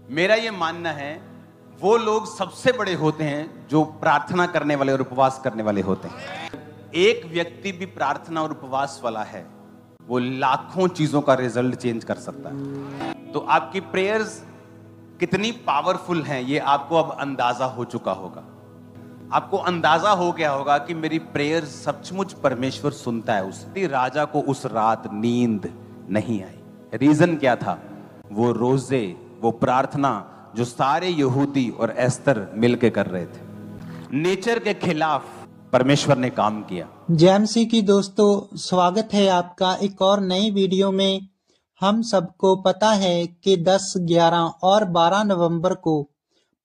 मेरा ये मानना है वो लोग सबसे बड़े होते हैं जो प्रार्थना करने वाले और उपवास करने वाले होते हैं। एक व्यक्ति भी प्रार्थना और उपवास वाला है, वो लाखों चीजों का रिजल्ट चेंज कर सकता है। तो आपकी प्रेयर्स कितनी पावरफुल हैं ये आपको अब अंदाजा हो चुका होगा। आपको अंदाजा हो गया होगा कि मेरी प्रेयर सचमुच परमेश्वर सुनता है। उस राजा को उस रात नींद नहीं आई। रीजन क्या था? वो रोजे, वो प्रार्थना जो सारे यहूदी और एस्तर मिलके कर रहे थे। नेचर के खिलाफ परमेश्वर ने काम किया। जेएमसी की दोस्तों, स्वागत है आपका एक और नई वीडियो में। हम सबको पता है कि 10, 11 और 12 नवंबर को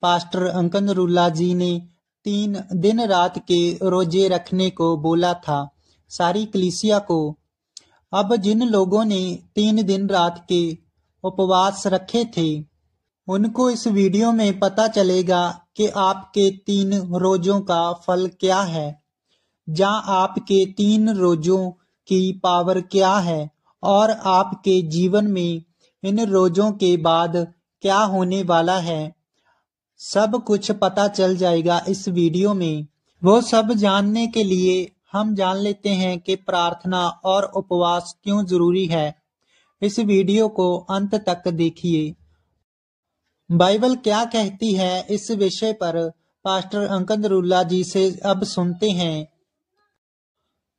पास्टर अंकन नरूल्लाह जी ने 3 दिन रात के रोजे रखने को बोला था सारी कलीसिया को। अब जिन लोगों ने 3 दिन रात के उपवास रखे थे उनको इस वीडियो में पता चलेगा कि आपके 3 रोजों का फल क्या है, जहां आपके 3 रोजों की पावर क्या है और आपके जीवन में इन रोजों के बाद क्या होने वाला है। सब कुछ पता चल जाएगा इस वीडियो में। वो सब जानने के लिए हम जान लेते हैं कि प्रार्थना और उपवास क्यों जरूरी है। इस वीडियो को अंत तक देखिए। बाइबल क्या कहती है इस विषय पर पास्टर अंकन नरूल्लाह जी से अब सुनते हैं।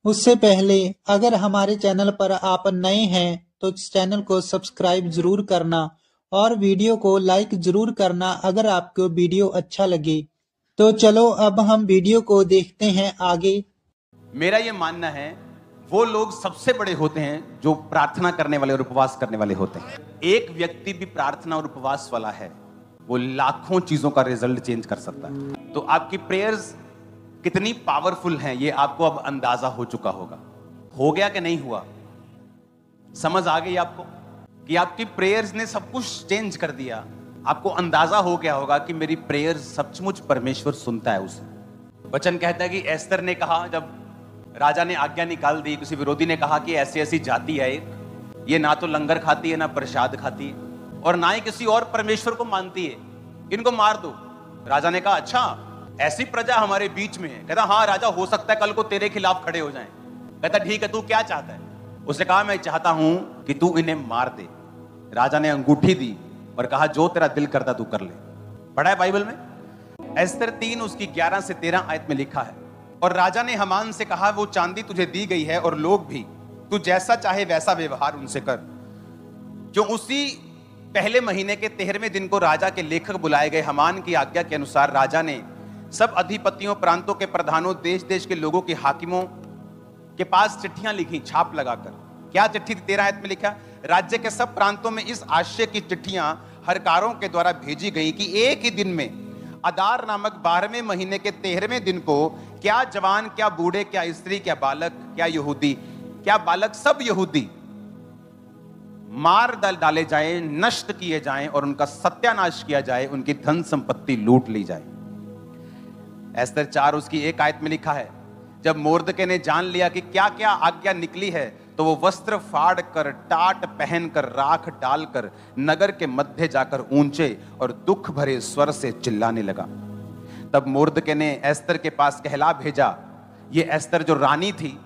उससे पहले अगर हमारे चैनल पर आप नए हैं तो इस चैनल को सब्सक्राइब जरूर करना और वीडियो को लाइक जरूर करना अगर आपको वीडियो अच्छा लगे। तो चलो अब हम वीडियो को देखते हैं आगे। मेरा ये मानना है वो लोग सबसे बड़े होते हैं जो प्रार्थना करने वाले और उपवास करने वाले होते हैं। एक व्यक्ति भी प्रार्थना और उपवास वाला है, वो लाखों चीजों का रिजल्ट चेंज कर सकता है। तो आपकी प्रेयर्स कितनी पावरफुल हैं ये आपको अब अंदाजा हो चुका होगा। हो गया कि नहीं हुआ? समझ आ गई आपको कि आपकी प्रेयर्स ने सब कुछ चेंज कर दिया। आपको अंदाजा हो गया होगा कि मेरी प्रेयर्स सचमुच परमेश्वर सुनता है। उसे वचन कहता है कि एस्तर ने कहा, जब राजा ने आज्ञा निकाल दी, किसी विरोधी ने कहा कि ऐसी ऐसी जाति है एक, ये ना तो लंगर खाती है ना प्रसाद खाती है और ना ही किसी और परमेश्वर को मानती है, इनको मार दो। राजा ने कहा अच्छा ऐसी प्रजा हमारे बीच में है। कहता हाँ राजा, हो सकता है कल को तेरे खिलाफ खड़े हो जाएं। कहता ठीक है, तू क्या चाहता है? उसने कहा मैं चाहता हूं कि तू इन्हें मार दे। राजा ने अंगूठी दी और कहा जो तेरा दिल करता तू कर ले। पढ़ा है बाइबल में? एस्तर 3 उसकी 11 से 13 आयत में लिखा है, और राजा ने हमान से कहा वो चांदी तुझे दी गई है और लोग भी, तू जैसा चाहे वैसा व्यवहार उनसे कर। जो उसी पहले महीने के 13वें दिन को राजा के लेखक बुलाए गए। हमान की आज्ञा के अनुसार राजा ने सब अधिपतियों, प्रांतों के प्रधानों, देश देश के लोगों के हाकिमों के पास चिट्ठियां लिखी छाप लगाकर। क्या चिट्ठी? 13 आयत में लिखा, राज्य के सब प्रांतों में इस आशय की चिट्ठियां हरकारों के द्वारा भेजी गई कि एक ही दिन में अदार नामक 12वें महीने के 13वें दिन को क्या जवान, क्या बूढ़े, क्या स्त्री, क्या बालक, क्या यहूदी, क्या बालक, सब यहूदी मार डाले जाएं, नष्ट किए जाएं और उनका सत्यानाश किया जाए, उनकी धन संपत्ति लूट ली जाए। एस्तर 4 उसकी 1 आयत में लिखा है, जब मोर्दके ने जान लिया कि क्या क्या आज्ञा निकली है तो वो वस्त्र फाड़ कर, टाट पहनकर, राख डालकर नगर के मध्य जाकर ऊंचे और दुख भरे स्वर से चिल्लाने लगा। तब मोर्दके ने एस्तर के पास कहला भेजा। ये एस्तर जो रानी थी,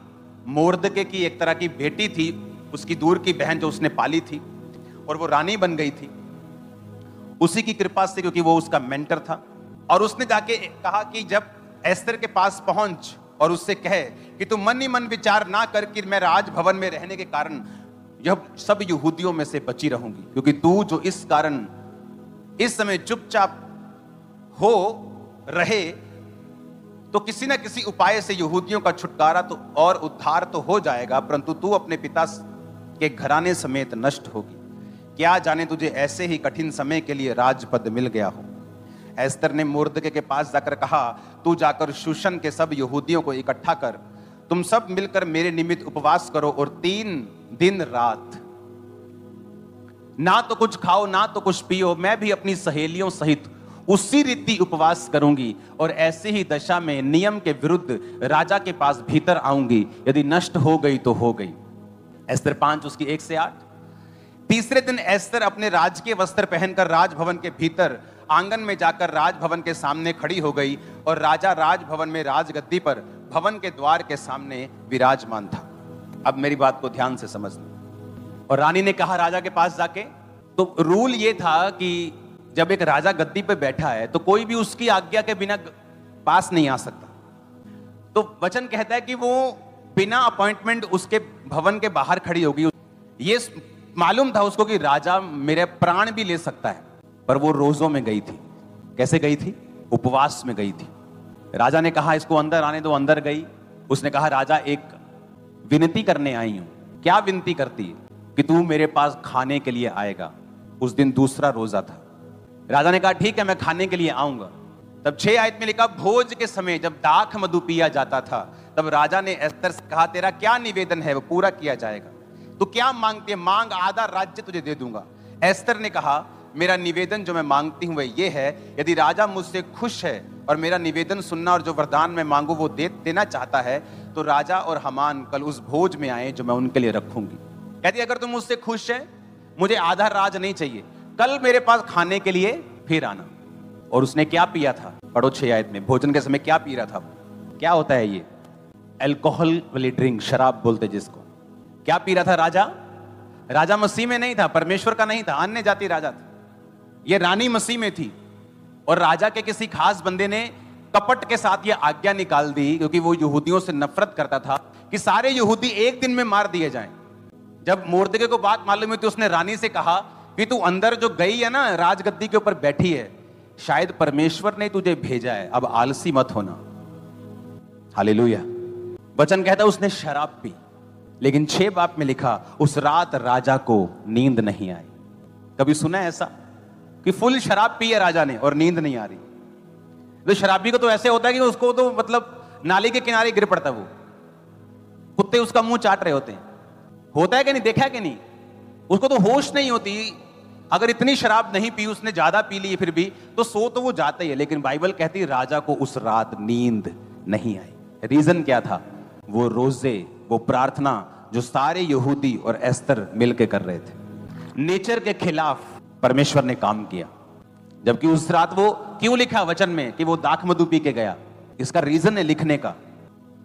मोर्दके की एक तरह की बेटी थी, उसकी दूर की बहन जो उसने पाली थी और वो रानी बन गई थी उसी की कृपा से, क्योंकि वो उसका मेंटर था। और उसने जाके कहा कि जब एस्तर के पास पहुंच और उससे कहे कि तू मन ही मन विचार ना कर कि मैं राजभवन में रहने के कारण यह सब यहूदियों में से बची रहूंगी, क्योंकि तू जो इस कारण इस समय चुपचाप हो रहे तो किसी ना किसी उपाय से यहूदियों का छुटकारा तो और उद्धार तो हो जाएगा, परंतु तू अपने पिता के घराने समेत नष्ट होगी। क्या जाने तुझे ऐसे ही कठिन समय के लिए राजपद मिल गया हो। एस्तर ने मोर्दके के पास जाकर कहा, तू जाकर शूशन के सब यहूदियों को इकट्ठा कर, तुम सब मिलकर मेरे निमित्त उपवास करो और 3 दिन रात ना तो कुछ खाओ ना तो कुछ पियो। मैं भी अपनी सहेलियों सहित उसी रीति उपवास करूंगी और ऐसी ही दशा में नियम के विरुद्ध राजा के पास भीतर आऊंगी। यदि नष्ट हो गई तो हो गई। एस्तर 5 उसकी 1 से 8। तीसरे दिन एस्तर अपने राजकीय वस्त्र पहनकर राजभवन के भीतर आंगन में जाकर राजभवन के सामने खड़ी हो गई और राजा राजभवन में राजगद्दी पर भवन के द्वार के सामने विराजमान था। अब मेरी बात को ध्यान से समझना। और रानी ने कहा राजा के पास जाके, तो रूल ये था कि जब एक राजा गद्दी पे बैठा है तो कोई भी उसकी आज्ञा के बिना पास नहीं आ सकता। तो वचन कहता है कि वो बिना अपॉइंटमेंट उसके भवन के बाहर खड़ी होगी। ये मालूम था उसको कि राजा मेरे प्राण भी ले सकता है, पर वो रोजों में गई थी। कैसे गई थी? उपवास में गई थी। राजा ने कहा इसको अंदर आने दो, अंदर गई। उसने कहा राजा एक विनती करने आई हूं। क्या विनती करती है? कि तू मेरे पास खाने के लिए आएगा। उस दिन दूसरा रोजा था। राजा ने कहा ठीक है, मैं खाने के लिए आऊंगा। तब 6 आयत में लिखा, भोज के समय जब दाख मधु पिया जाता था तब राजा ने एस्तर से कहा तेरा क्या निवेदन है वो पूरा किया जाएगा। तो क्या मांगती है? मांग, आधा राज्य तुझे दे दूंगा। एस्तर ने कहा मेरा निवेदन जो मैं मांगती हूं वह ये है, यदि राजा मुझसे खुश है और मेरा निवेदन सुनना और जो वरदान मैं मांगू वो देना चाहता है तो राजा और हमान कल उस भोज में आए जो मैं उनके लिए रखूंगी। कहती अगर तुम मुझसे खुश है, मुझे आधा राज नहीं चाहिए, कल मेरे पास खाने के लिए फिर आना। और उसने क्या पिया था? पढ़ो 6 आयत में। भोजन के समय क्या पी रहा था? क्या होता है ये? अल्कोहल वाली ड्रिंक, शराब बोलते जिसको। क्या पी रहा था राजा? राजा मसीह में नहीं था, परमेश्वर का नहीं था, अन्य जाति राजा था। ये रानी मसीह में थी और राजा के किसी खास बंदे ने कपट के साथ ये आज्ञा निकाल दी, क्योंकि वो यहूदियों से नफरत करता था, कि सारे यहूदी एक दिन में मार दिए जाएं। जब मोर्दके को बात मालूम हुई तो उसने रानी से कहा कि तू अंदर जो गई है ना, राजगद्दी के ऊपर बैठी है, शायद परमेश्वर ने तुझे भेजा है, अब आलसी मत होना। हालेलुया। वचन कहता उसने शराब पी, लेकिन 6 बाब में लिखा उस रात राजा को नींद नहीं आई। कभी सुना है ऐसा कि फुल शराब पी है राजा ने और नींद नहीं आ रही? तो शराबी को तो ऐसे होता है कि उसको तो मतलब नाली के किनारे गिर पड़ता है, वो कुत्ते उसका मुंह चाट रहे होते हैं। होता है कि नहीं? देखा है कि नहीं? उसको तो होश नहीं होती। अगर इतनी शराब नहीं पी, उसने ज्यादा पी ली फिर भी, तो सो तो वो जाता ही है। लेकिन बाइबल कहती राजा को उस रात नींद नहीं आई। रीजन क्या था? वो रोजे, वो प्रार्थना जो सारे यहूदी और एस्तर मिलकर कर रहे थे। नेचर के खिलाफ परमेश्वर ने काम किया। जबकि उस रात वो क्यों लिखा वचन में कि वो दाख मधु पी के गया? इसका रीजन है लिखने का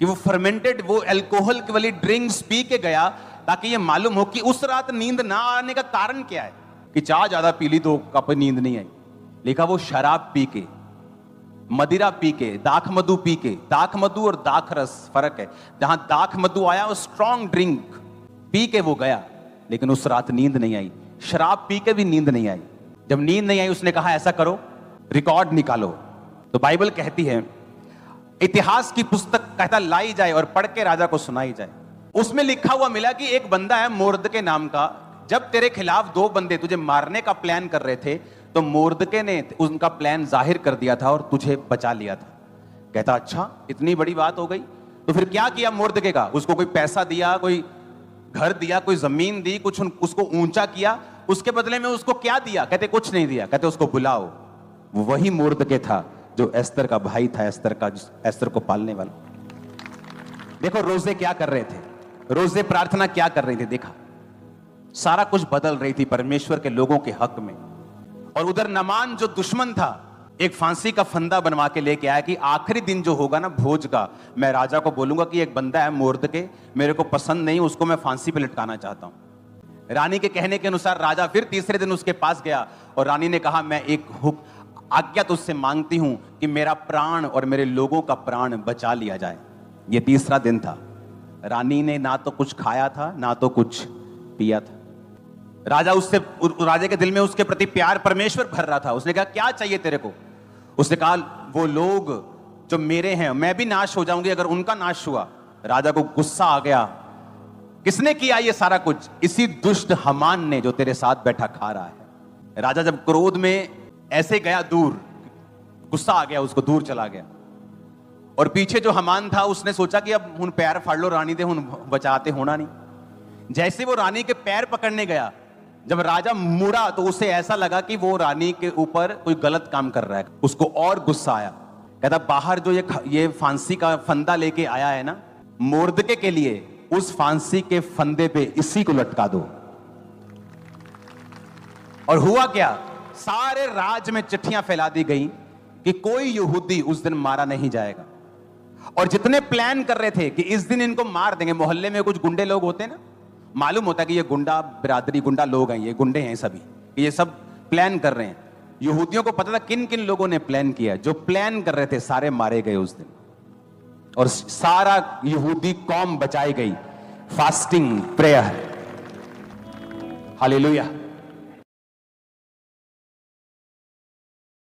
कि वो फर्मेंटेड, वो अल्कोहल वाली ड्रिंक्स पी के गया, ताकि ये मालूम हो कि उस रात नींद ना आने का कारण क्या है। कि चाय ज्यादा पी ली तो कप नींद नहीं आई। लिखा वो शराब पी के, मदिरा पी के, दाख मधु पी के। दाख मधु और दाख रस फर्क है। जहां दाख मधु आया वो स्ट्रॉन्ग ड्रिंक पी के वो गया, लेकिन उस रात नींद नहीं आई। शराब पी के भी नींद नहीं आई। जब नींद नहीं आई उसने कहा ऐसा करो, रिकॉर्ड निकालो। तो बाइबल कहती है, इतिहास की पुस्तक कहता लाई जाए और पढ़ के राजा को सुनाई जाए। उसमें लिखा हुआ मिला कि एक बंदा है मोर्दके नाम का, जब तेरे खिलाफ 2 बंदे तुझे मारने का प्लान कर रहे थे तो मोर्दके ने उनका प्लान जाहिर कर दिया था और तुझे बचा लिया था। कहता अच्छा, इतनी बड़ी बात हो गई। तो फिर क्या किया मोर्दके का? उसको कोई पैसा दिया, कोई घर दिया, कोई जमीन दी, कुछ उसको ऊंचा किया। उसके बदले में उसको क्या दिया? कहते कुछ नहीं दिया। कहते उसको बुलाओ। वो वही मोर्दके था जो एस्तर का भाई था, एस्तर को पालने वाला। देखो रोजे क्या कर रहे थे, रोजे प्रार्थना क्या कर रही थी। देखा सारा कुछ बदल रही थी परमेश्वर के लोगों के हक में। और उधर नमान जो दुश्मन था, एक फांसी का फंदा बनवा के लेके आया कि आखिरी दिन जो होगा ना भोज का, मैं राजा को बोलूंगा कि एक बंदा है मोर्दके, मेरे को पसंद नहीं, उसको मैं फांसी पे लटकाना चाहता हूं। रानी के कहने के अनुसार राजा फिर तीसरे दिन उसके पास गया और रानी ने कहा मैं एक आज्ञा तुझसे मांगती हूं कि मेरा प्राण और मेरे लोगों का प्राण बचा लिया जाए। यह तीसरा दिन था। रानी ने ना तो कुछ खाया था ना तो कुछ पिया था। राजा के दिल में उसके प्रति प्यार परमेश्वर भर रहा था। उसने कहा क्या चाहिए तेरे को? उसने कहा वो लोग जो मेरे हैं, मैं भी नाश हो जाऊंगी अगर उनका नाश हुआ। राजा को गुस्सा आ गया, किसने किया ये सारा कुछ? इसी दुष्ट हमान ने जो तेरे साथ बैठा खा रहा है। राजा जब क्रोध में ऐसे गया दूर, गुस्सा आ गया उसको, दूर चला गया। और पीछे जो हमान था उसने सोचा कि अब हुन पैर फाड़ लो रानी दे, हुन बचाते होना नहीं। जैसे वो रानी के पैर पकड़ने गया, जब राजा मुड़ा तो उसे ऐसा लगा कि वो रानी के ऊपर कोई गलत काम कर रहा है। उसको और गुस्सा आया। कहता बाहर जो ये फांसी का फंदा लेके आया है ना मोर्दके के लिए, उस फांसी के फंदे पे इसी को लटका दो। और हुआ क्या, सारे राज में चिट्ठियां फैला दी गई कि कोई यहूदी उस दिन मारा नहीं जाएगा। और जितने प्लान कर रहे थे कि इस दिन इनको मार देंगे, मोहल्ले में कुछ गुंडे लोग होते हैं ना, मालूम होता है कि ये गुंडा बिरादरी, गुंडा लोग हैं, ये गुंडे हैं सभी, ये सब प्लान कर रहे हैं। यहूदियों को पता था किन किन लोगों ने प्लान किया। जो प्लान कर रहे थे सारे मारे गए उस दिन, और सारा यहूदी कौम बचाई गई। Fasting, prayer, hallelujah.